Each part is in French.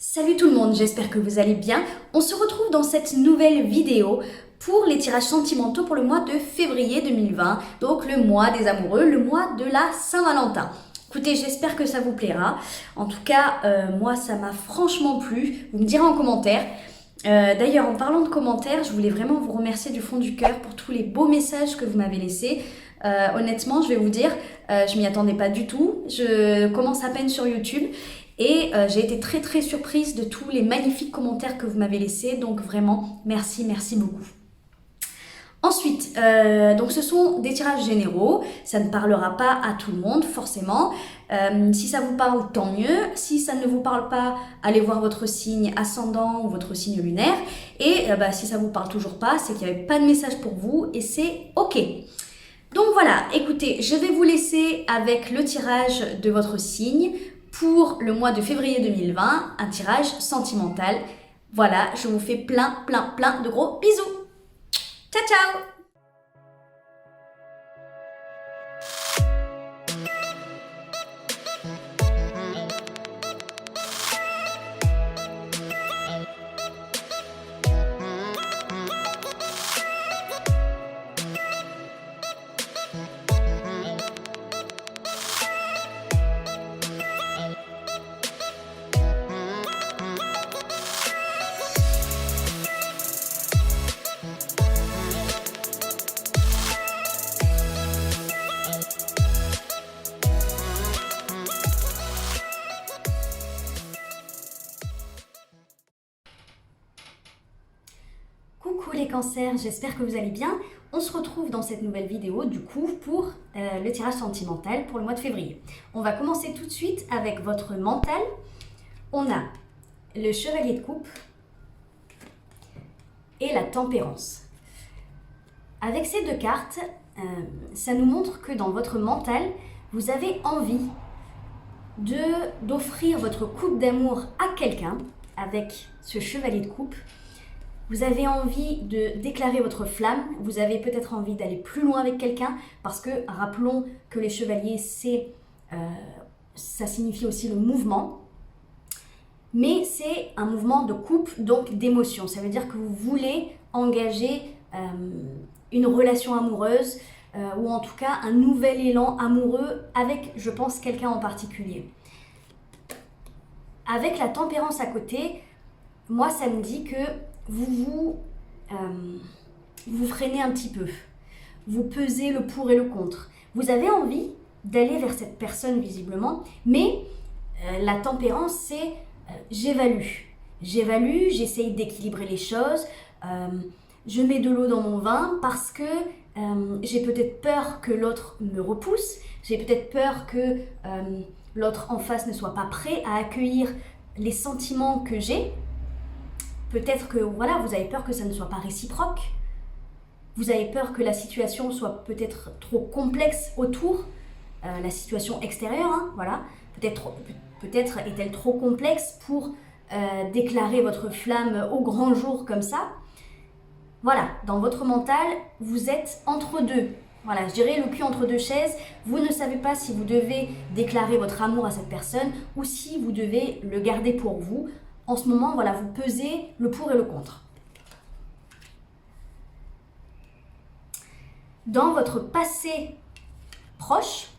Salut tout le monde, j'espère que vous allez bien. On se retrouve dans cette nouvelle vidéo pour les tirages sentimentaux pour le mois de février 2020, donc le mois des amoureux, le mois de la Saint-Valentin. Écoutez, j'espère que ça vous plaira. En tout cas, moi, ça m'a franchement plu. Vous me direz en commentaire. D'ailleurs, en parlant de commentaires, je voulais vraiment vous remercier du fond du cœur pour tous les beaux messages que vous m'avez laissés. Honnêtement, je vais vous dire, je m'y attendais pas du tout. Je commence à peine sur YouTube. Et j'ai été très surprise de tous les magnifiques commentaires que vous m'avez laissés. Donc vraiment, merci beaucoup. Ensuite, donc ce sont des tirages généraux. Ça ne parlera pas à tout le monde, forcément. Si ça vous parle, tant mieux. Si ça ne vous parle pas, allez voir votre signe ascendant ou votre signe lunaire. Et si ça vous parle toujours pas, c'est qu'il n'y avait pas de message pour vous et c'est OK. Donc voilà, écoutez, je vais vous laisser avec le tirage de votre signe pour le mois de février 2020, un tirage sentimental. Voilà, je vous fais plein de gros bisous. Ciao, ciao! Coucou les cancers, j'espère que vous allez bien. On se retrouve dans cette nouvelle vidéo du coup pour le tirage sentimental pour le mois de février. On va commencer tout de suite avec votre mental. On a le chevalier de coupe et la tempérance. Avec ces deux cartes, ça nous montre que dans votre mental, vous avez envie d'offrir votre coupe d'amour à quelqu'un avec ce chevalier de coupe. Vous avez envie de déclarer votre flamme, vous avez peut-être envie d'aller plus loin avec quelqu'un parce que rappelons que les chevaliers, ça signifie aussi le mouvement. Mais c'est un mouvement de coupe, donc d'émotion. Ça veut dire que vous voulez engager une relation amoureuse ou en tout cas un nouvel élan amoureux avec, je pense, quelqu'un en particulier. Avec la tempérance à côté, moi ça me dit que vous freinez un petit peu, vous pesez le pour et le contre. Vous avez envie d'aller vers cette personne visiblement, mais la tempérance c'est j'évalue, j'essaye d'équilibrer les choses, je mets de l'eau dans mon vin parce que j'ai peut-être peur que l'autre me repousse, j'ai peut-être peur que l'autre en face ne soit pas prêt à accueillir les sentiments que j'ai. Peut-être que voilà, vous avez peur que ça ne soit pas réciproque. Vous avez peur que la situation soit peut-être trop complexe autour, la situation extérieure, hein, voilà. Peut-être est-elle trop complexe pour déclarer votre flamme au grand jour comme ça. Voilà, dans votre mental, vous êtes entre deux. Voilà, je dirais le cul entre deux chaises. Vous ne savez pas si vous devez déclarer votre amour à cette personne ou si vous devez le garder pour vous. En ce moment, voilà, vous pesez le pour et le contre. Dans votre passé proche,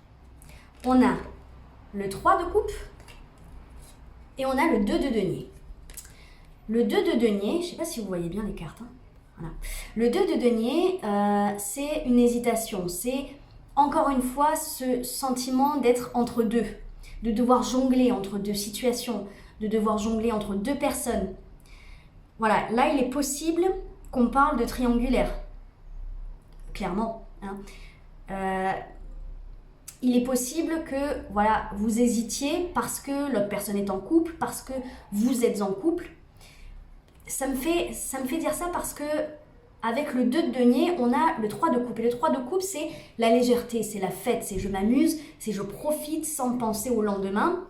on a le 3 de coupe et on a le 2 de denier. Le 2 de denier, je ne sais pas si vous voyez bien les cartes. Hein. Voilà. Le 2 de denier, c'est une hésitation. C'est encore une fois ce sentiment d'être entre deux, de devoir jongler entre deux situations, de devoir jongler entre deux personnes. Voilà, là il est possible qu'on parle de triangulaire, clairement. Hein. Il est possible que voilà, vous hésitiez parce que l'autre personne est en couple, parce que vous êtes en couple. Ça me fait dire ça parce que avec le 2 de denier, on a le 3 de coupe. Et le 3 de coupe, c'est la légèreté, c'est la fête, c'est je m'amuse, c'est je profite sans penser au lendemain.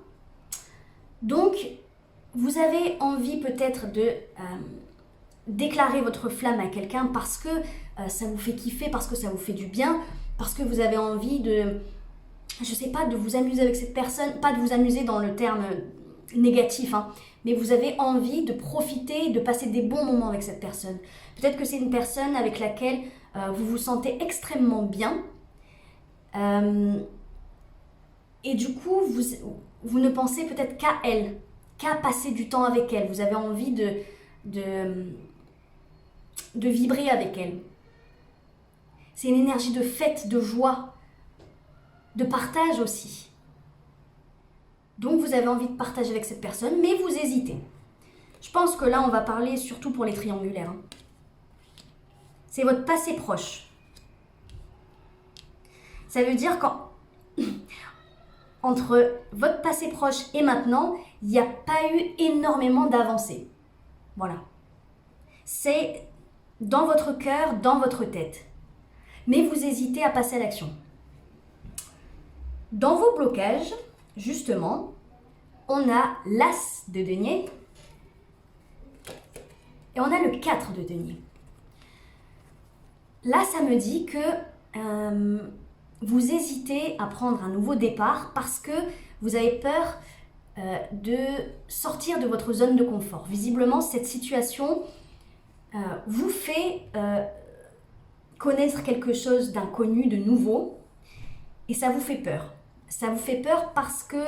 Donc, vous avez envie peut-être de déclarer votre flamme à quelqu'un parce que ça vous fait kiffer, parce que ça vous fait du bien, parce que vous avez envie de, je sais pas, de vous amuser avec cette personne, pas de vous amuser dans le terme négatif, hein, mais vous avez envie de profiter, de passer des bons moments avec cette personne. Peut-être que c'est une personne avec laquelle vous vous sentez extrêmement bien. Et du coup, vous ne pensez peut-être qu'à elle, qu'à passer du temps avec elle. Vous avez envie de vibrer avec elle. C'est une énergie de fête, de joie, de partage aussi. Donc vous avez envie de partager avec cette personne, mais vous hésitez. Je pense que là, on va parler surtout pour les triangulaires, hein. C'est votre passé proche. Ça veut dire qu'entre votre passé proche et maintenant, il n'y a pas eu énormément d'avancées. Voilà. C'est dans votre cœur, dans votre tête. Mais vous hésitez à passer à l'action. Dans vos blocages, justement, on a l'As de denier et on a le 4 de denier. Là, ça me dit que vous hésitez à prendre un nouveau départ parce que vous avez peur de sortir de votre zone de confort. Visiblement, cette situation vous fait connaître quelque chose d'inconnu, de nouveau, et ça vous fait peur. Ça vous fait peur parce que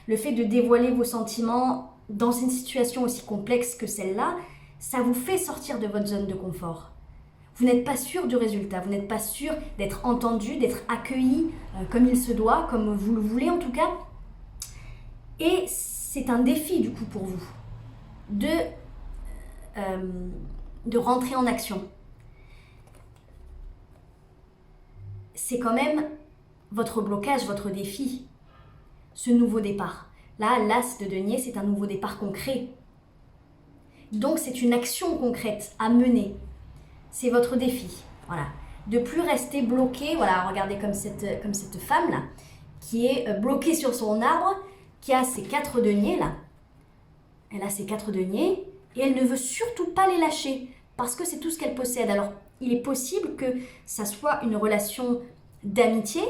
le fait de dévoiler vos sentiments dans une situation aussi complexe que celle-là, ça vous fait sortir de votre zone de confort. Vous n'êtes pas sûr du résultat, vous n'êtes pas sûr d'être entendu, d'être accueilli comme il se doit, comme vous le voulez en tout cas. Et c'est un défi du coup pour vous de rentrer en action. C'est quand même votre blocage, votre défi, ce nouveau départ. Là, l'As de denier, c'est un nouveau départ concret. Donc c'est une action concrète à mener. C'est votre défi, voilà. De plus rester bloqué, voilà, regardez comme cette femme-là, qui est bloquée sur son arbre, qui a ses 4 deniers, là. Elle a ses 4 deniers, et elle ne veut surtout pas les lâcher, parce que c'est tout ce qu'elle possède. Alors, il est possible que ça soit une relation d'amitié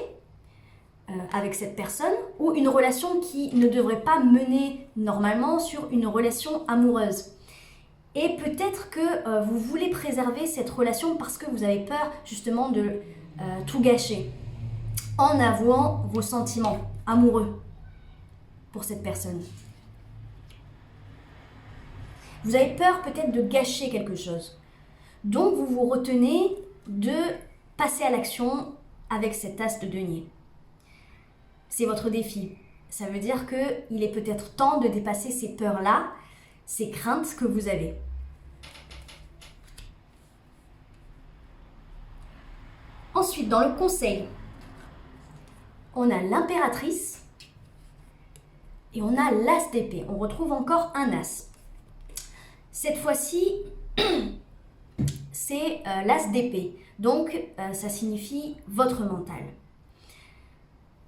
avec cette personne, ou une relation qui ne devrait pas mener normalement sur une relation amoureuse. Et peut-être que vous voulez préserver cette relation parce que vous avez peur justement de tout gâcher en avouant vos sentiments amoureux pour cette personne. Vous avez peur peut-être de gâcher quelque chose. Donc vous vous retenez de passer à l'action avec cet As de denier. C'est votre défi. Ça veut dire qu'il est peut-être temps de dépasser ces peurs-là, ces craintes que vous avez. Ensuite, dans le conseil, on a l'impératrice et on a l'As d'épée. On retrouve encore un As. Cette fois-ci, c'est l'As d'épée. Donc, ça signifie votre mental.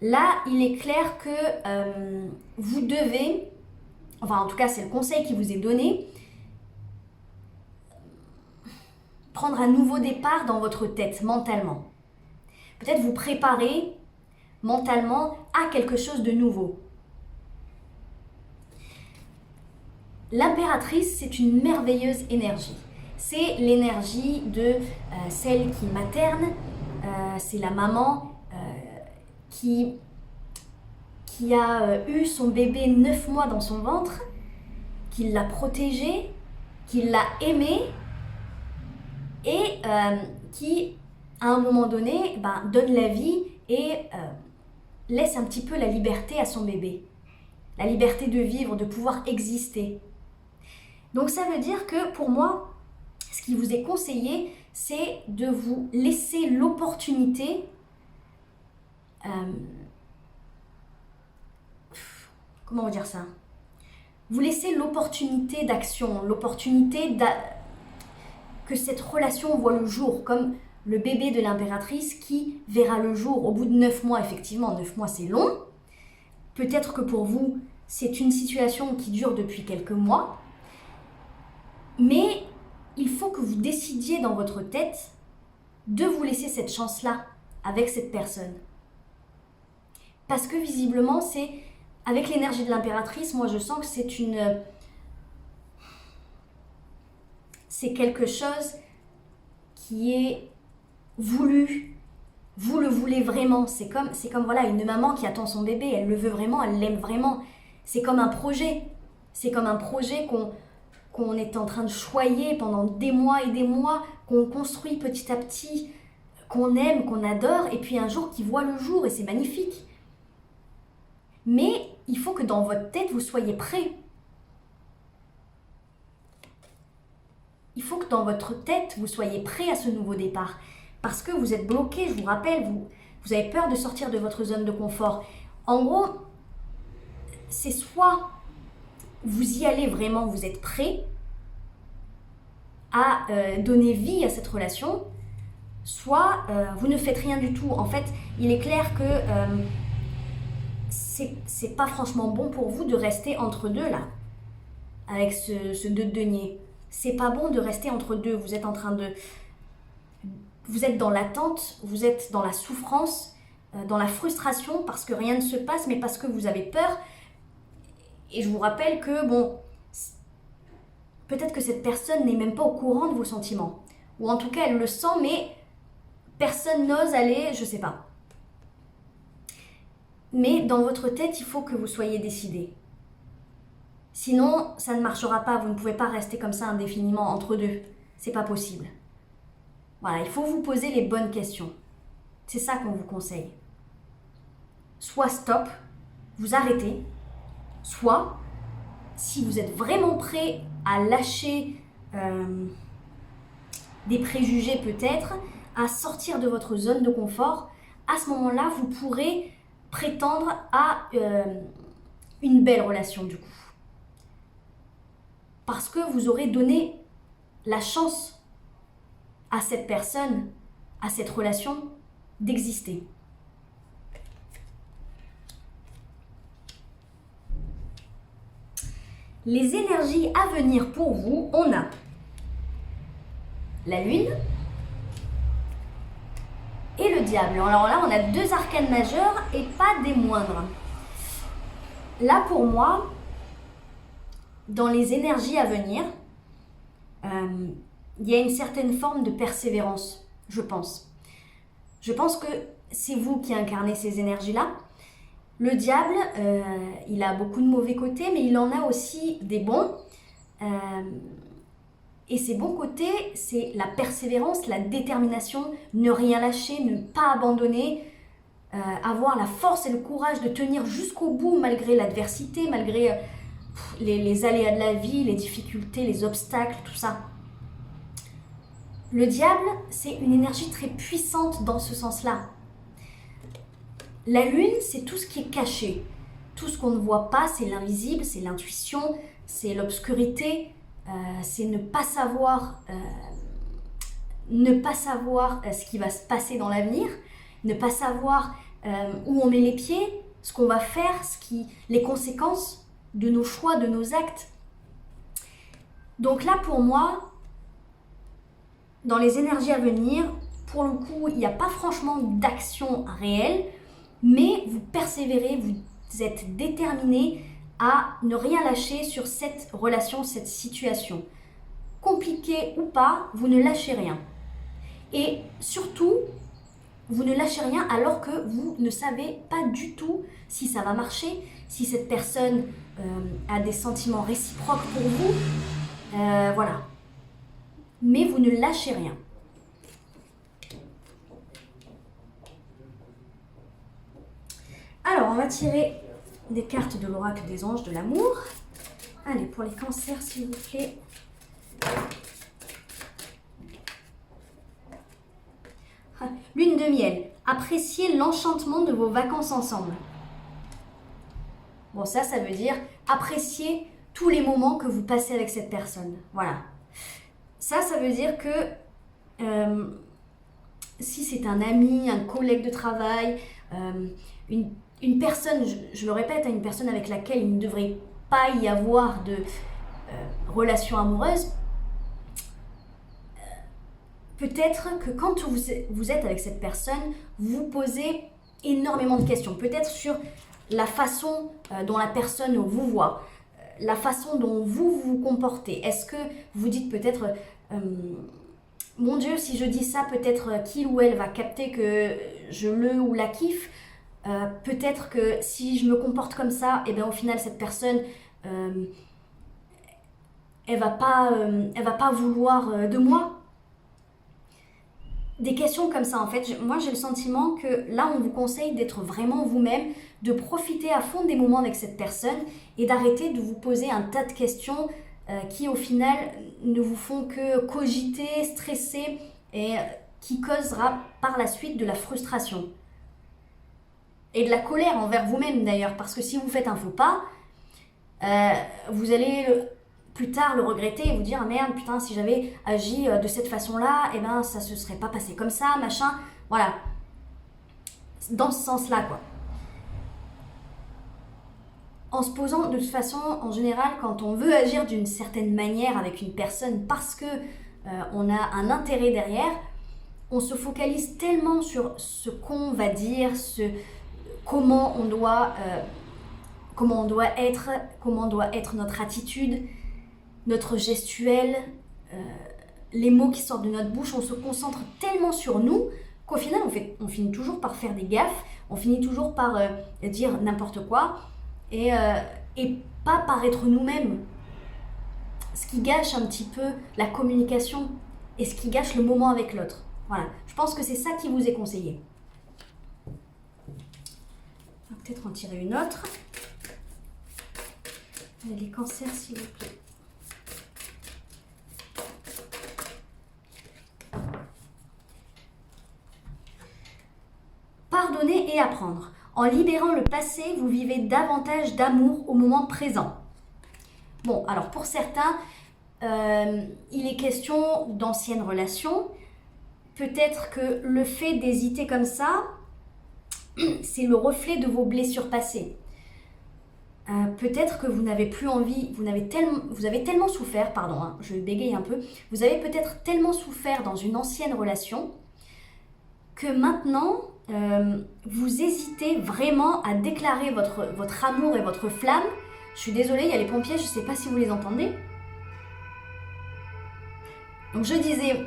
Là, il est clair que vous devez, enfin en tout cas c'est le conseil qui vous est donné, prendre un nouveau départ dans votre tête, mentalement. Peut-être vous préparer mentalement à quelque chose de nouveau. L'impératrice, c'est une merveilleuse énergie. C'est l'énergie de celle qui materne, c'est la maman qui a eu son bébé 9 mois dans son ventre, qui l'a protégé, qui l'a aimé et qui, à un moment donné, donne la vie et laisse un petit peu la liberté à son bébé. La liberté de vivre, de pouvoir exister. Donc ça veut dire que pour moi, ce qui vous est conseillé, c'est de vous laisser l'opportunité comment vous dire ça? Vous laissez l'opportunité d'action, l'opportunité que cette relation voit le jour, comme le bébé de l'impératrice qui verra le jour au bout de 9 mois. Effectivement, 9 mois c'est long. Peut-être que pour vous, c'est une situation qui dure depuis quelques mois. Mais il faut que vous décidiez dans votre tête de vous laisser cette chance-là avec cette personne. Parce que visiblement, c'est avec l'énergie de l'impératrice, moi je sens que c'est quelque chose qui est voulu. Vous le voulez vraiment. C'est comme voilà, une maman qui attend son bébé. Elle le veut vraiment, elle l'aime vraiment. C'est comme un projet. C'est comme un projet qu'on est en train de choyer pendant des mois et des mois, qu'on construit petit à petit, qu'on aime, qu'on adore, et puis un jour qui voit le jour, et c'est magnifique. Mais il faut que dans votre tête, vous soyez prêt. Il faut que dans votre tête, vous soyez prêt à ce nouveau départ. Parce que vous êtes bloqué, je vous rappelle, vous avez peur de sortir de votre zone de confort. En gros, c'est soit vous y allez vraiment, vous êtes prêt à donner vie à cette relation, soit vous ne faites rien du tout. En fait, il est clair que c'est pas franchement bon pour vous de rester entre deux là, avec ce 2 de denier. C'est pas bon de rester entre deux. Vous êtes dans l'attente, vous êtes dans la souffrance, dans la frustration parce que rien ne se passe, mais parce que vous avez peur. Et je vous rappelle que, peut-être que cette personne n'est même pas au courant de vos sentiments. Ou en tout cas, elle le sent, mais personne n'ose aller, je sais pas. Mais dans votre tête, il faut que vous soyez décidé. Sinon, ça ne marchera pas. Vous ne pouvez pas rester comme ça indéfiniment entre deux. C'est pas possible. Voilà, il faut vous poser les bonnes questions. C'est ça qu'on vous conseille. Soit stop, vous arrêtez. Soit, si vous êtes vraiment prêt à lâcher des préjugés peut-être, à sortir de votre zone de confort, à ce moment-là, vous pourrez prétendre à une belle relation du coup. Parce que vous aurez donné la chance à cette personne, à cette relation, d'exister. Les énergies à venir pour vous, on a la lune et le diable. Alors là, on a 2 arcanes majeurs et pas des moindres. Là, pour moi, dans les énergies à venir, il y a une certaine forme de persévérance, je pense. Je pense que c'est vous qui incarnez ces énergies-là. Le diable, il a beaucoup de mauvais côtés, mais il en a aussi des bons. Et ces bons côtés, c'est la persévérance, la détermination, ne rien lâcher, ne pas abandonner, avoir la force et le courage de tenir jusqu'au bout malgré l'adversité, malgré les aléas de la vie, les difficultés, les obstacles, tout ça. Le diable, c'est une énergie très puissante dans ce sens-là. La lune, c'est tout ce qui est caché. Tout ce qu'on ne voit pas, c'est l'invisible, c'est l'intuition, c'est l'obscurité, c'est ne pas savoir ce qui va se passer dans l'avenir, ne pas savoir où on met les pieds, ce qu'on va faire, les conséquences de nos choix, de nos actes. Donc là, pour moi, dans les énergies à venir, pour le coup, il n'y a pas franchement d'action réelle, mais vous persévérez, vous êtes déterminé à ne rien lâcher sur cette relation, cette situation. Compliqué ou pas, vous ne lâchez rien. Et surtout, vous ne lâchez rien alors que vous ne savez pas du tout si ça va marcher, si cette personne a des sentiments réciproques pour vous. Voilà. Mais vous ne lâchez rien. Alors, on va tirer des cartes de l'oracle des anges de l'amour. Allez, pour les cancers, s'il vous plaît. Lune de miel. Appréciez l'enchantement de vos vacances ensemble. Bon, ça veut dire apprécier tous les moments que vous passez avec cette personne. Voilà. Ça veut dire que si c'est un ami, un collègue de travail, une personne, je le répète, une personne avec laquelle il ne devrait pas y avoir de relation amoureuse, peut-être que quand vous êtes avec cette personne, vous posez énormément de questions. Peut-être sur la façon dont la personne vous voit, la façon dont vous vous comportez. Est-ce que vous dites peut-être, mon Dieu, si je dis ça, peut-être qu'il ou elle va capter que je le ou la kiffe. Peut-être que si je me comporte comme ça, et bien au final cette personne, elle va pas vouloir de moi. Des questions comme ça en fait. Moi j'ai le sentiment que là on vous conseille d'être vraiment vous-même, de profiter à fond des moments avec cette personne et d'arrêter de vous poser un tas de questions qui au final ne vous font que cogiter, stresser et qui causera par la suite de la frustration. Et de la colère envers vous-même d'ailleurs, parce que si vous faites un faux pas, vous allez plus tard le regretter et vous dire ah merde putain si j'avais agi de cette façon-là, et ben ça se serait pas passé comme ça, machin, voilà. Dans ce sens-là quoi. En se posant de toute façon, en général, quand on veut agir d'une certaine manière avec une personne parce que on a un intérêt derrière, on se focalise tellement sur ce qu'on va dire, comment on doit être notre attitude, notre gestuelle, les mots qui sortent de notre bouche. On se concentre tellement sur nous qu'au final, on finit toujours par faire des gaffes, on finit toujours par dire n'importe quoi et pas par être nous-mêmes. Ce qui gâche un petit peu la communication et ce qui gâche le moment avec l'autre. Voilà, je pense que c'est ça qui vous est conseillé. On va peut-être en tirer une autre. Les cancers, s'il vous plaît. Pardonner et apprendre. En libérant le passé, vous vivez davantage d'amour au moment présent. Bon, alors pour certains, il est question d'anciennes relations. Peut-être que le fait d'hésiter comme ça, c'est le reflet de vos blessures passées. Peut-être que vous n'avez plus envie, vous avez tellement souffert, pardon, hein, je bégaye un peu, vous avez peut-être tellement souffert dans une ancienne relation que maintenant, vous hésitez vraiment à déclarer votre amour et votre flamme. Je suis désolée, il y a les pompiers, je ne sais pas si vous les entendez. Donc je disais,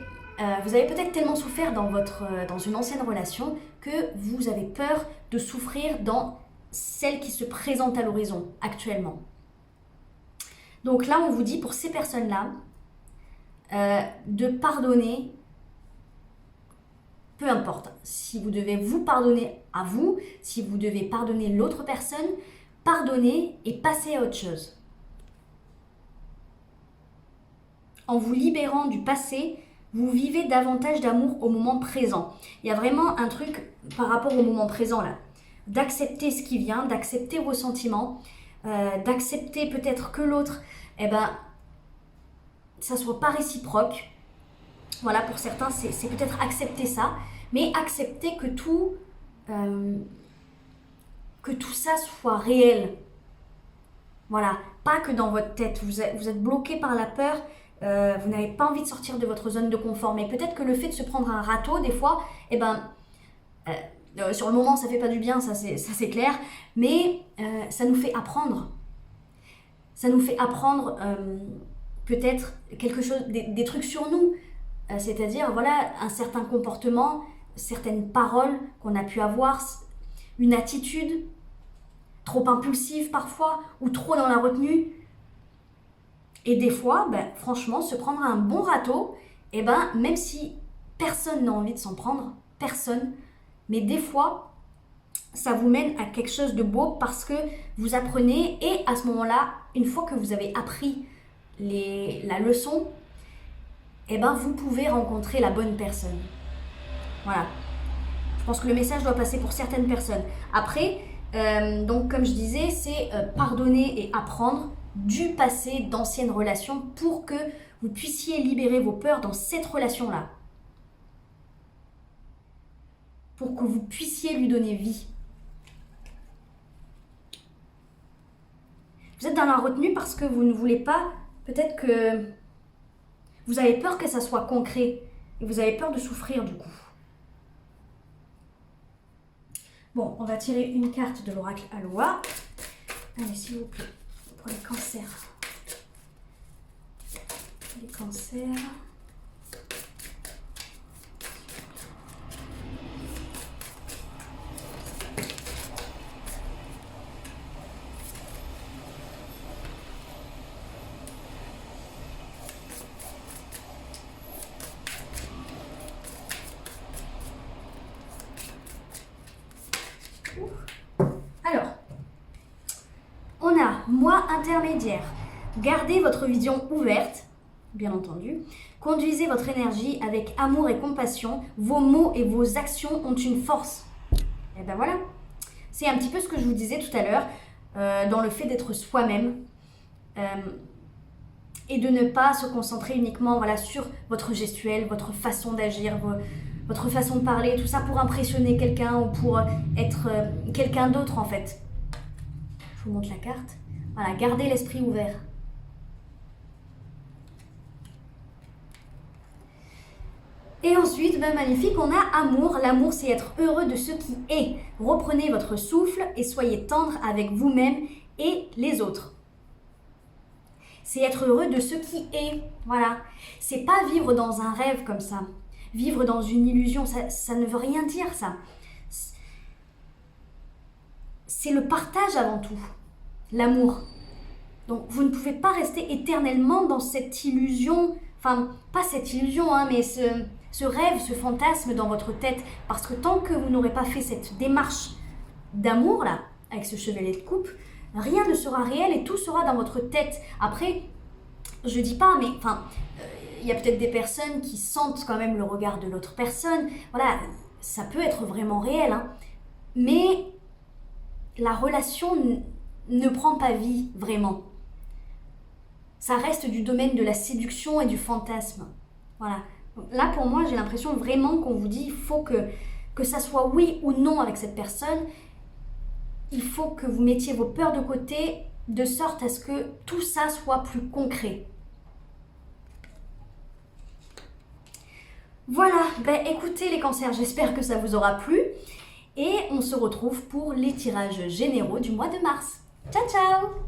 vous avez peut-être tellement souffert dans une ancienne relation que vous avez peur de souffrir dans celle qui se présente à l'horizon actuellement. Donc là, on vous dit pour ces personnes-là de pardonner, peu importe. Si vous devez vous pardonner à vous, si vous devez pardonner l'autre personne, pardonnez et passez à autre chose. En vous libérant du passé, vous vivez davantage d'amour au moment présent. Il y a vraiment un truc par rapport au moment présent là. D'accepter ce qui vient, d'accepter vos sentiments, d'accepter peut-être que l'autre, ça soit pas réciproque. Voilà, pour certains, c'est peut-être accepter ça, mais accepter que tout ça soit réel. Voilà, pas que dans votre tête. Vous êtes bloqué par la peur, vous n'avez pas envie de sortir de votre zone de confort. Mais peut-être que le fait de se prendre un râteau, des fois, sur le moment, ça fait pas du bien, ça c'est clair, mais ça nous fait apprendre. Ça nous fait apprendre peut-être quelque chose, des trucs sur nous. C'est-à-dire, voilà, un certain comportement, certaines paroles qu'on a pu avoir, une attitude trop impulsive parfois, ou trop dans la retenue. Et des fois, franchement, se prendre un bon râteau, même si personne n'a envie de s'en prendre, personne, mais des fois, ça vous mène à quelque chose de beau parce que vous apprenez et à ce moment-là, une fois que vous avez appris la leçon, vous pouvez rencontrer la bonne personne. Voilà. Je pense que le message doit passer pour certaines personnes. Après, donc comme je disais, c'est pardonner et apprendre du passé, d'anciennes relations pour que vous puissiez libérer vos peurs dans cette relation-là. Pour que vous puissiez lui donner vie. Vous êtes dans la retenue parce que vous ne voulez pas, peut-être que vous avez peur que ça soit concret et vous avez peur de souffrir du coup. Bon, on va tirer une carte de l'oracle Aloha. Allez, s'il vous plaît, pour les cancers. Les cancers. Alors, on a moi intermédiaire. Gardez votre vision ouverte, bien entendu. Conduisez votre énergie avec amour et compassion. Vos mots et vos actions ont une force. Et ben voilà. C'est un petit peu ce que je vous disais tout à l'heure, dans le fait d'être soi-même et de ne pas se concentrer uniquement voilà, sur votre gestuelle, votre façon d'agir, votre façon de parler, tout ça pour impressionner quelqu'un ou pour être quelqu'un d'autre en fait. Je vous montre la carte. Voilà, gardez l'esprit ouvert. Et ensuite, ben magnifique, on a amour. L'amour, c'est être heureux de ce qui est. Reprenez votre souffle et soyez tendre avec vous-même et les autres. C'est être heureux de ce qui est. Voilà. C'est pas vivre dans un rêve comme ça. Vivre dans une illusion, ça ne veut rien dire, ça. C'est le partage avant tout. L'amour. Donc, vous ne pouvez pas rester éternellement dans cette illusion. Enfin, pas cette illusion, hein, mais ce rêve, ce fantasme dans votre tête. Parce que tant que vous n'aurez pas fait cette démarche d'amour, là, avec ce chevalet de coupe, rien ne sera réel et tout sera dans votre tête. Après, je dis pas, mais enfin, il y a peut-être des personnes qui sentent quand même le regard de l'autre personne. Voilà, ça peut être vraiment réel, hein. Mais la relation ne prend pas vie, vraiment. Ça reste du domaine de la séduction et du fantasme. Voilà. Donc là, pour moi, j'ai l'impression vraiment qu'on vous dit il faut que ça soit oui ou non avec cette personne. Il faut que vous mettiez vos peurs de côté de sorte à ce que tout ça soit plus concret. Voilà, ben écoutez les cancers, j'espère que ça vous aura plu. Et on se retrouve pour les tirages généraux du mois de mars. Ciao, ciao!